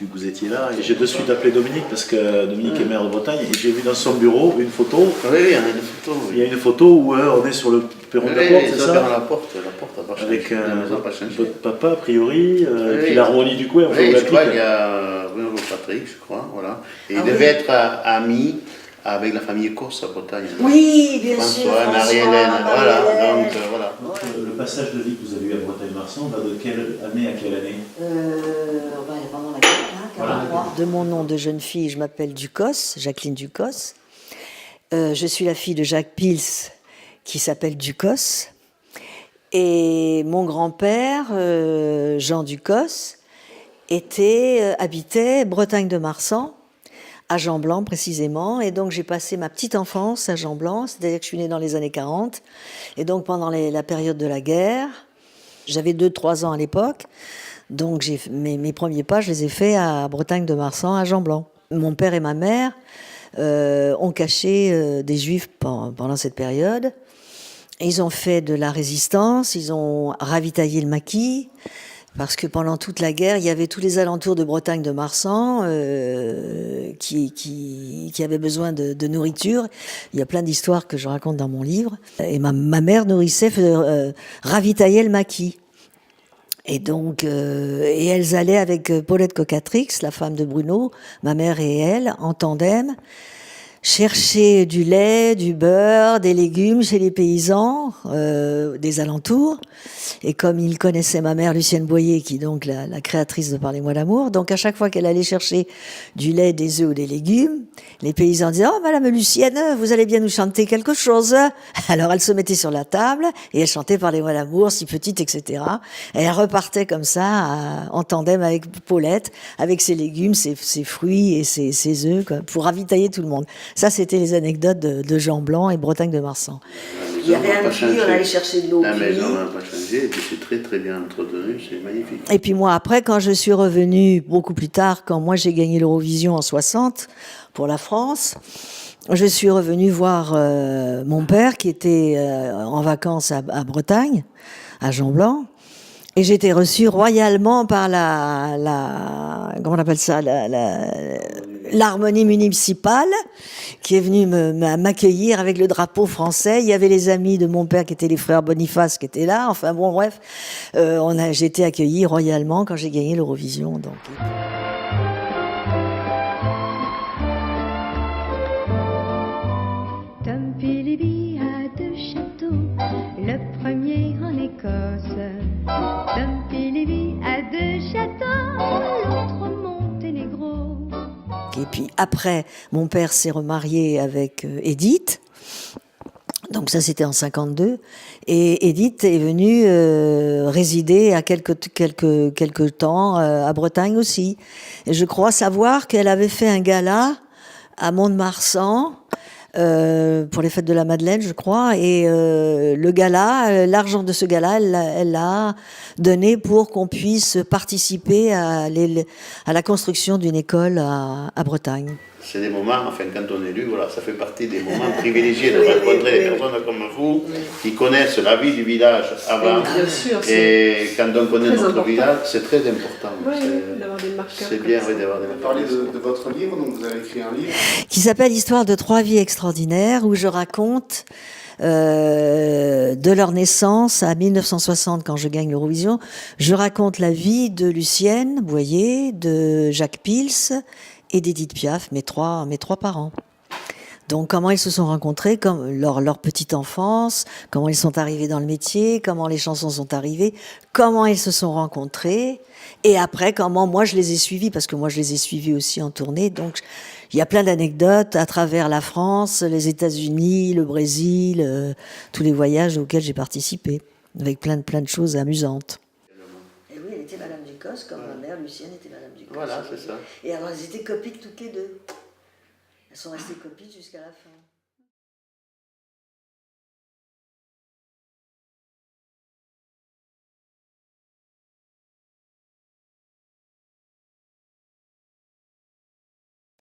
vu que vous étiez là. Et j'ai de suite appelé Dominique parce que Dominique est maire de Bretagne et j'ai vu dans son bureau une photo. Oui, il y en a une photo. Il y a une photo où on est sur le perron de la porte, c'est ça? La porte n'a pas changé. Avec La maison n'a pas changé. votre papa, a priori, Oui. et puis l'harmonie du coin, Oui, je crois qu'il y a Bruno Patrick, je crois, voilà. Et il devait être ami avec la famille Corse à Bretagne. Oui, bien sûr. François, Marie-Hélène, voilà. Donc, voilà. Le passage de vie que vous avez eu à Bretagne-Marsan va de quelle année à quelle année? Pendant la guerre, hein, 43. De mon nom de jeune fille, je m'appelle Ducos, Jacqueline Ducos. Je suis la fille de Jacques Pils, qui s'appelle Ducos. Et mon grand-père, Jean Ducos, habitait Bretagne de Marsan, à Jean-Blanc précisément. Et donc j'ai passé ma petite enfance à Jean-Blanc, c'est-à-dire que je suis née dans les années 40. Et donc pendant la période de la guerre, j'avais 2-3 ans à l'époque. Donc mes premiers pas, je les ai faits à Bretagne de Marsan, à Jean-Blanc. Mon père et ma mère ont caché des Juifs pendant cette période. Ils ont fait de la résistance, ils ont ravitaillé le maquis, parce que pendant toute la guerre, il y avait tous les alentours de Bretagne de Marsan qui avaient besoin de nourriture. Il y a plein d'histoires que je raconte dans mon livre. Et ma mère ravitaillait le maquis. Et donc, et elles allaient avec Paulette Cocatrix, la femme de Bruno, ma mère et elle, en tandem, chercher du lait, du beurre, des légumes chez les paysans des alentours. Et comme ils connaissaient ma mère Lucienne Boyer, qui est donc la créatrice de Parlez-moi d'amour, donc à chaque fois qu'elle allait chercher du lait, des œufs ou des légumes, les paysans disaient « Oh, Madame Lucienne, vous allez bien nous chanter quelque chose ?» Alors elle se mettait sur la table et elle chantait Parlez-moi d'amour, si petite, etc. Et elle repartait comme ça, en tandem avec Paulette, avec ses légumes, ses fruits et ses œufs, quoi, pour ravitailler tout le monde. Ça, c'était les anecdotes de Jean Blanc et Bretagne de Marsan. Il y avait un puits, on allait chercher de l'eau. La maison n'a pas changé, et puis c'est très très bien entretenu, c'est magnifique. Et puis moi, après, quand je suis revenue, beaucoup plus tard, quand moi j'ai gagné l'Eurovision en 60 pour la France, je suis revenue voir mon père qui était en vacances à Bretagne, à Jean Blanc. Et j'ai été reçue royalement par comment on appelle ça, l'harmonie municipale, qui est venue m'accueillir avec le drapeau français. Il y avait les amis de mon père qui étaient les frères Boniface qui étaient là. Enfin bon, bref, j'ai été accueillie royalement quand j'ai gagné l'Eurovision. Donc. Tom Philby a 2 châteaux, le premier en Écosse. Tom Philby a 2 châteaux, l'autre Monténégro. Et puis après, mon père s'est remarié avec Edith. Donc ça, c'était en 52. Et Edith est venue résider à quelque temps à Bretagne aussi. Et je crois savoir qu'elle avait fait un gala à Mont-de-Marsan pour les fêtes de la Madeleine, je crois. Et le gala, l'argent de ce gala, elle l'a donné pour qu'on puisse participer à la construction d'une école à Bretagne. C'est des moments, enfin quand on est élu, voilà, ça fait partie des moments privilégiés de rencontrer des personnes comme vous qui connaissent la vie du village avant. Bien sûr, et quand on connaît notre village, c'est très important. Oui, d'avoir des marqueurs. C'est bien d'avoir des marqueurs. Vous parlez de votre livre, donc vous avez écrit un livre qui s'appelle Histoire de 3 vies extraordinaires, où je raconte de leur naissance à 1960, quand je gagne l'Eurovision, je raconte la vie de Lucienne Boyer, de Jacques Pils et d'Edith Piaf, mes trois parents. Donc comment ils se sont rencontrés, comme leur petite enfance, comment ils sont arrivés dans le métier, comment les chansons sont arrivées, comment ils se sont rencontrés, et après comment moi je les ai suivis, parce que moi je les ai suivis aussi en tournée. Donc il y a plein d'anecdotes à travers la France, les États-Unis, le Brésil, tous les voyages auxquels j'ai participé, avec plein de choses amusantes. Et oui, elle était Madame Ducos, comme ma mère Lucienne était Madame Ducos. Voilà, c'est ça. Et alors elles étaient copiques toutes les deux. Elles sont restées copiques jusqu'à la fin.